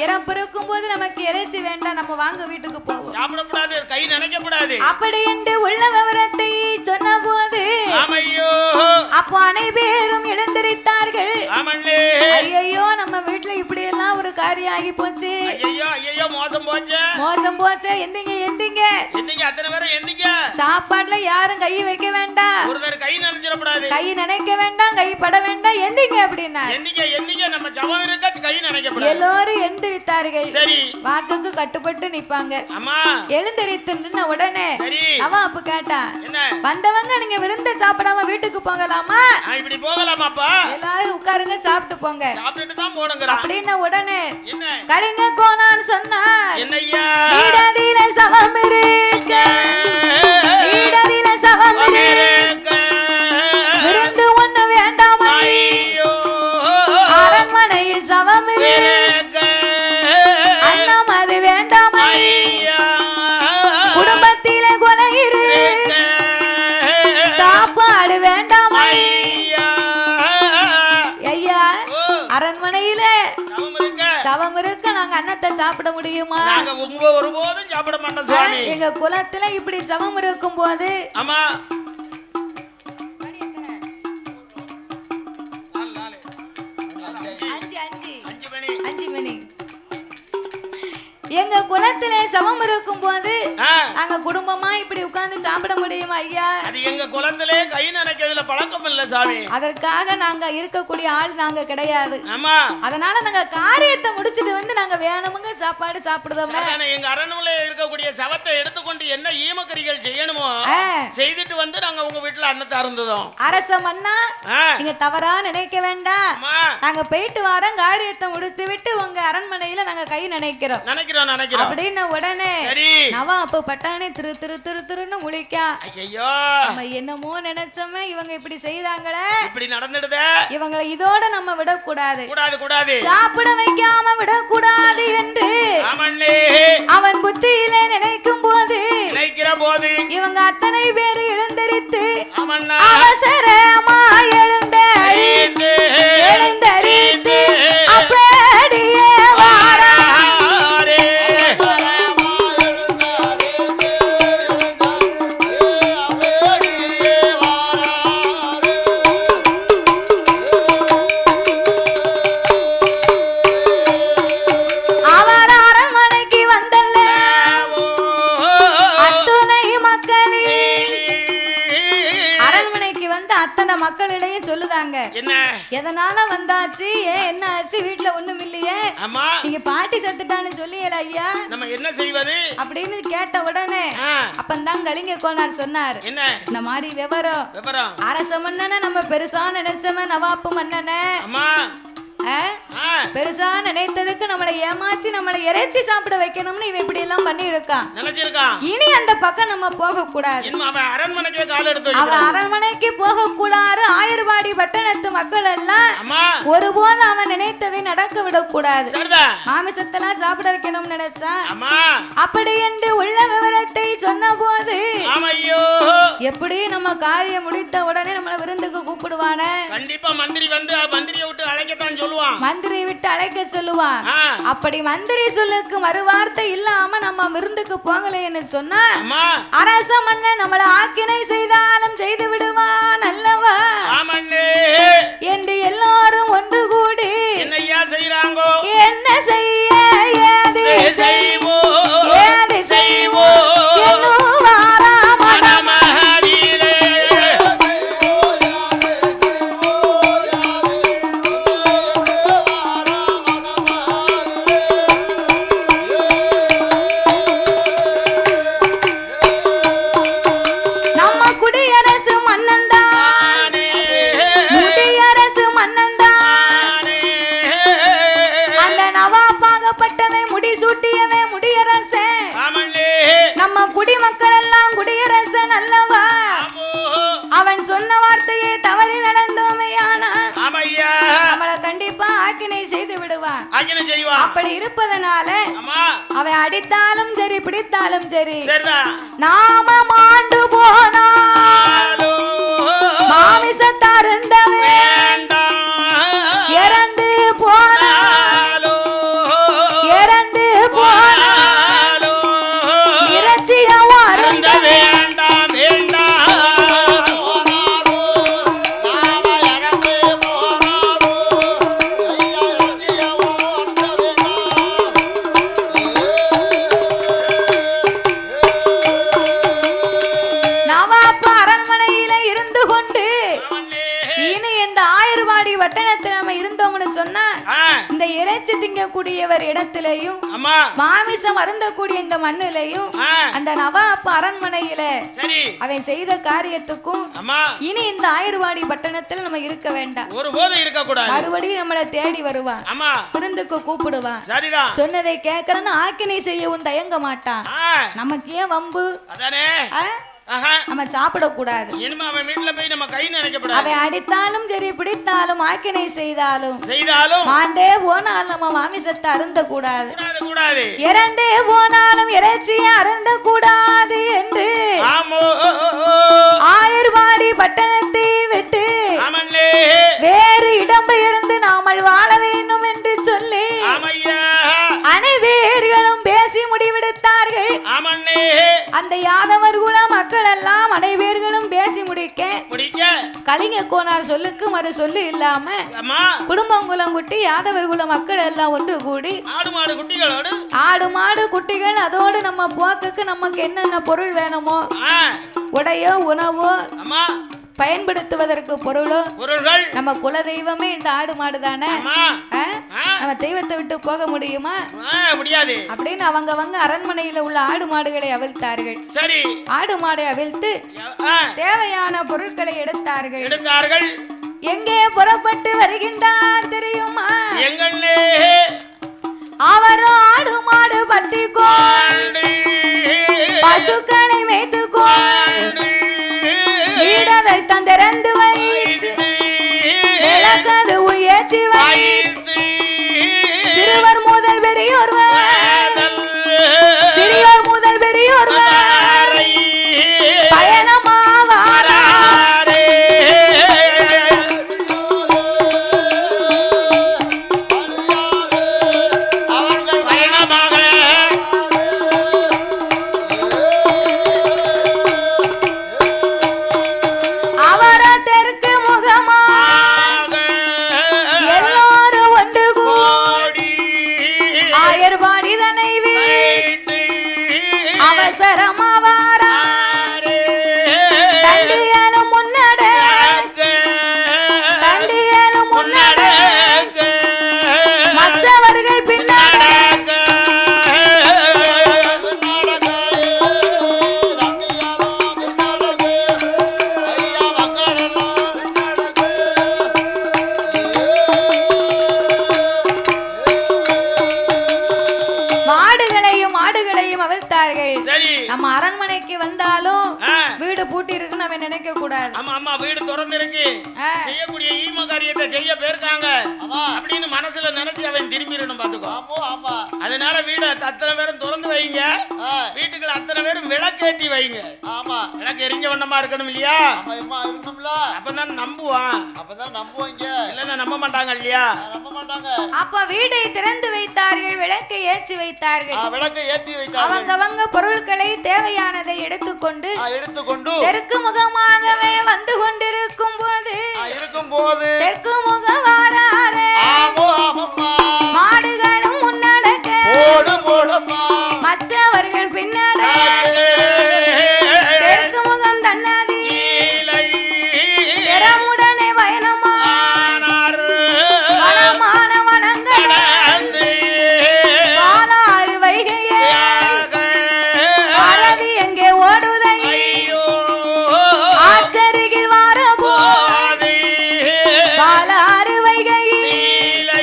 இறப்பு இருக்கும் போது நமக்கு இறைச்சி வேண்டாம், நம்ம வாங்க வீட்டுக்கு போவோம். சாப்பிடக்கூடாது, கை நினைக்க கூடாது அப்படி என்று உள்ள விவரத்தை சொன்ன போது அப்போ அனைவரும் எழுந்திருத்தார்கள். ஐயோ நம்ம வீட்டுல இப்படி எல்லாம் ஒரு காரியம் ஆகி போச்சு. ஐயோ மோசம் போச்சு. எந்திங்க அத்தனை பேரும் எந்திங்க. சாப்பாட்டுல யாரும் கை வைக்க வேண்டாம், ஒருத்தர் கை நினைச்சிடக்கூடாது, கை நினைக்க வேண்டாம், கை பட வேண்டாம், எந்திங்க அப்படின்னா எந்திங்க நம்ம ஜபம் இருக்க கை நினைக்கப்படாது. எல்லோரும் எழுந்திருத்தார்கள். சரி, வாக்குக்கு கட்டுப்பட்டு நிப்பாங்க. அம்மா எழுந்திருத்து நின்ன உடனே அவன் அப்ப கேட்டா, என்ன வந்தவங்க நீங்க விருந்து சாப்பிடாம வீட்டுக்கு போகலாமா? இப்படி போகலாமாப்பா? எல்லாரும் உட்காருங்க, சாப்பிட்டு போங்க. சாப்பிட்டுட்டு தான் போடுங்க அப்படின்னு உடனே கலிங்க கோனான்னு சொன்னா, என்னய்யா ஈடதில சவம் இருக்க, ஈடதில சவம் இருக்க, விருந்து ஒண்ணு வேண்டாமா? அரண்மனையில் சவம் இருக்க, அன்னம் அது வேண்டாமா? குடும்பத்தில கொலை இருக்க, சாப்பாடு வேண்டாமா? ஐயா, அரண்மனையில தவம் இருக்க நாங்க அன்னத்தை சாப்பிட முடியுமா? நாங்க ஒருபோதும் சாப்பிட மாட்டோம் சுவாமி. எங்க குலத்துல இப்படி சவம் இருக்கும் போது ஆமா அஞ்சு மணி எங்க குலத்திலே சமம் இருக்கும் போது நாங்க குடும்பமா இப்படி உட்கார்ந்து சாப்பிட முடியுமா ஐயா? அது எங்க குலத்திலே கை நினைக்கிறதுல பழக்கம் இல்ல சாமி. அதற்காக நாங்க இருக்கக்கூடிய ஆள் நாங்க கிடையாது. ஆமா, அதனால நாங்க காரியத்தை முடிச்சிட்டு வந்து நாங்க வேணுமுங்க சாப்பாடு சாப்பிடுதோம். எங்க அரண்மனையில இருக்கக்கூடிய சவத்தை எடுத்துக்கொண்டு என்ன ஈமக்கறிகள் செய்யணுமோ செய்துட்டு வந்து நாங்க உங்க வீட்டுல அன்னத்தை அருந்தோம். அரச மன்னா நீங்க தவறா நினைக்க வேண்டாம். நாங்க போயிட்டு வரோம், காரியத்தை முடித்து விட்டு உங்க அரண்மனையில நாங்க கை நினைக்கிறோம் அப்படின்னு உடனே நவா அப்ப பட்டானே திரு திரு திரு திருன்னு முழிக்கா. ஐயோ நம்ம என்னமோ நினைச்சோமே, இவங்க இப்படி செய்தாங்களே, இப்படி நடந்துடுதே, இவங்களை இதோட நம்ம விடக்கூடாது, கூடாது, சாப்பிட வைக்காம விடக்கூடாது என்று அவன் புத்தியிலே நினைக்கும் போது இவங்க அத்தனை பேர் எழுந்தரித்து அவசரமா எழுந்தரித்து அப்படியே வாரா. சொல்லுதாங்க. என்ன எதனால வந்தாச்சு, ஏன் என்ன ஆச்சு, வீட்டுல ஒண்ணும் இல்லையே, ஆமா நீங்க பாட்டி செத்துட்டான்னு சொல்லியல ஐயா, நம்ம என்ன செய்வது அப்படின்னு கேட்ட உடனே அப்பந்தான் கலிங்க கோனார் சொன்னார், என்ன இந்த மாதிரி விவரம் அரச மன்னனை நம்ம பெருசா நினைச்சவன் நவாப்பு மன்னனை பெருசா நினைத்ததுக்கு நம்மளை ஏமாத்தி நம்மளை இறைச்சி சாப்பிட வைக்கணும்னு இவன் இப்படி எல்லாம் பண்ணி இருக்கான். இனி அந்த பக்கம் நம்ம போக கூடாது, அவன் அரண்மனைக்கு போக கூடாது. ஆயர்வாடி பட்டணத்து மக்கள் எல்லாம் ஒருபோது அவன் நினைத்ததை நடக்க விடக்கூடாது, மாமிசத்தெல்லாம் சாப்பிட வைக்கணும்னு நினைச்சா. அப்படி என்று உள்ள விவரத்தை சொன்ன போது எப்படி நம்ம காரியம் முடித்த உடனே நம்மள விருந்துக்கு கூப்பிடுவான, கண்டிப்பா மந்திரி வந்து மந்திரியை விட்டு அழைக்கத்தான் சொல்லுவான், மந்திரி விட்டு அழைக்க சொல்லுவான். அப்படி மந்திரி சொல்லுக்கு மறுவார்த்தை இல்லாம நம்ம விருந்துக்கு போகலைன்னு சொன்னா அரச மன்னன் நம்மள ஆக்கினை செய்தாலும் செய்து விடுவான் அல்லவா என்று எல்லாரும் ஒன்று கூடி என்னையா செய்றாங்கோ, என்ன செய்ய ஏது செய்வோ ஏது செய்வோ குடிமக்கள் எல்லாம் குடியரசன் அல்லவா, அவன் சொன்ன வார்த்தையை தவறி நடந்தோமையானா நம்மளை கண்டிப்பா ஆக்கினை செய்து விடுவான். அப்படி இருப்பதனால அவன் அடித்தாலும் சரி பிடித்தாலும் சரி நாம மாண்டு போனாலும் மாமிசத்தாருந்தவே இறந்து போனாலும் இறந்து போனாலும் இந்த இறைச்சி திங்கக்கூடியவர் இடத்திலையும் மாமிசம் அருந்தக்கூடிய இந்த மண்ணிலையும் அந்த நவாப் அரண்மனையில அவன் செய்த காரியத்துக்கும் இனி இந்த ஆயர்வாடி பட்டணத்தில் நம்ம இருக்க வேண்டாம், ஒருபோதும் இருக்க கூடாது. மறுபடியும் நம்மளை தேடி வருவான், விருந்துக்கு கூப்பிடுவான், சொன்னதை கேட்கறன்னு ஆக்கினை செய்யவும் தயங்க மாட்டான். நமக்கு ஏன் வம்பு, நம்ம சாப்பிட கூடாது, அவன் அடித்தாலும் சரி பிடித்தாலும் ஆக்கினை செய்தாலும் மாண்டே போனாலும் நம்ம மாமிசத்தை அருந்த கூடாது, இறந்தே போனாலும் இறைச்சியை அருந்த கூடாது என்று ஆயர்வாடி பட்டணத்தை விட்டு வேறு இடம்பெயர்ந்து நாமல் வாழ வேண்டும் என்று சொல்லி அனைவர்களும் பேசி முடிவெடுத்தார்கள். அந்த யாதவர் குல மக்கள் எல்லாம் அனைவர்களும் பேசி முடிக்க கலிங்க கோனார் சொல்லுக்கு மறு சொல்லு இல்லாம குடும்பங்குலம் குட்டி யாதவர் குல மக்கள் எல்லாம் ஒன்று கூடி ஆடு மாடு குட்டிகள் அதோடு நம்ம போக்குக்கு நமக்கு என்னென்ன பொருள் வேணுமோ உடையோ உணவோ பயன்படுத்துவதற்கு பொருள்கள் நம்ம குல தெய்வமே இந்த ஆடு மாடு தானே, நம்ம தெய்வத்தை விட்டு போக முடியுமா, முடியாது அப்படின்னு அவங்க அரண்மனையில உள்ள ஆடு மாடுகளை அவிழ்த்தார்கள். சரி, ஆடு மாடை அவிழ்த்து தேவையான பொருட்களை எடுத்தார்கள். எங்கே புறப்பட்டு வருகின்றார் தெரியுமா, அவரும் ஆடு மாடு பத்தி பசுக்களை மேய்த்து வீடதை தந்திறந்து வைத்து விளக்கது உயர்ச்சி வைத்து சிறுவர் முதல் பெரியோர் பயணமாவாரே. அவர தெற்கு முகமா எல்லோரும் வைத்தார்கள். சரி நம்ம அரண்மனைக்கு வந்தாலும் ஆ. வீடு பூட்டி இருக்குன்னு அவன் நினைக்க கூடாது. ஆமா ஆமா வீடு திறந்து இருக்கு செய்யக்கூடிய ஈம காரியத்தை செய்ய போயிருக்காங்க அப்படின்னு மனசுல நினைச்சு அவன் திரும்பிடணும் பாத்துக்கோ. ஆமா ஆமா அதனால வீடு அத்தனை பேரும் திறந்து வைங்க, வீட்டுக்குள்ள அத்தனை பேரும் விளக்கேத்தி வைங்க. ஆமா விளக்கு எரிஞ்ச வண்ணமா இருக்கணும் இல்லையா? ஆமா இருக்கணும்ல. அப்பதான் நம்புவான், அப்பதான் நம்புவாங்க, இல்லன்னா நம்ப மாட்டாங்க இல்லையா? நம்ப மாட்டாங்க. அப்ப வீடை திறந்து வைத்தார்கள், விளக்கை ஏற்றி வைத்தார்கள். விளக்கை ஏத்தி வைத்தார்கள். அவங்க பொருட்களை தேவையானதை எடுத்துக்கொண்டு தெற்கு முகமாகவே வந்து கொண்டிருக்கும் போது தெற்கு முகவாரே மாடுகளும் முன்னடக்க மற்றவர்கள் பின்னடக்க தெற்கு முகம் தன்னதி திறமுடனே பயணமான வனங்கள் பாலாறு வைகையே அரவி எங்கே ஓடுதை ஆச்சரியில் வாரபோ பாலாறு வைகையில்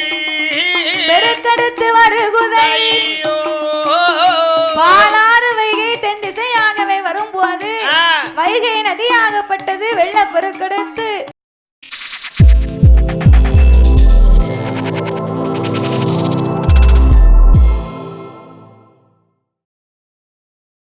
பெருக்கெடுத்து வருகுதை பாலாறு வைகை தென் திசையாகவே வரும்போது வைகை நதியாகப்பட்டது வெள்ள பெருக்கெடுத்து